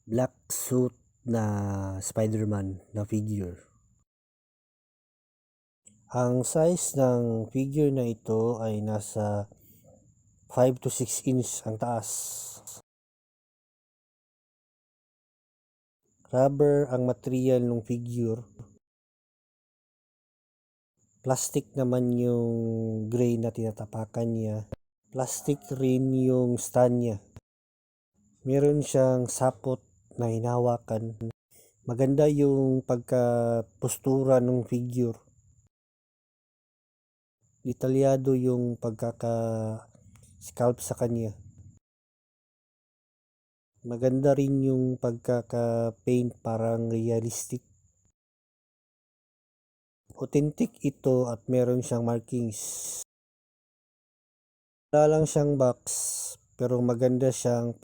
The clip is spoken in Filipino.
black suit na Spider-Man na figure. Ang size ng figure na ito ay nasa 5 to 6 inch ang taas. Rubber ang material ng figure. Plastic naman yung gray na tinatapakan niya. Plastic rin yung stand niya. Meron siyang sapot na hinahawakan. Maganda yung pagka-postura ng figure. Detalyado yung pagkaka-sculpt sa kanya. Maganda rin yung pagkaka-paint, parang realistic. Authentic ito at meron siyang markings. Wala lang siyang box pero maganda siyang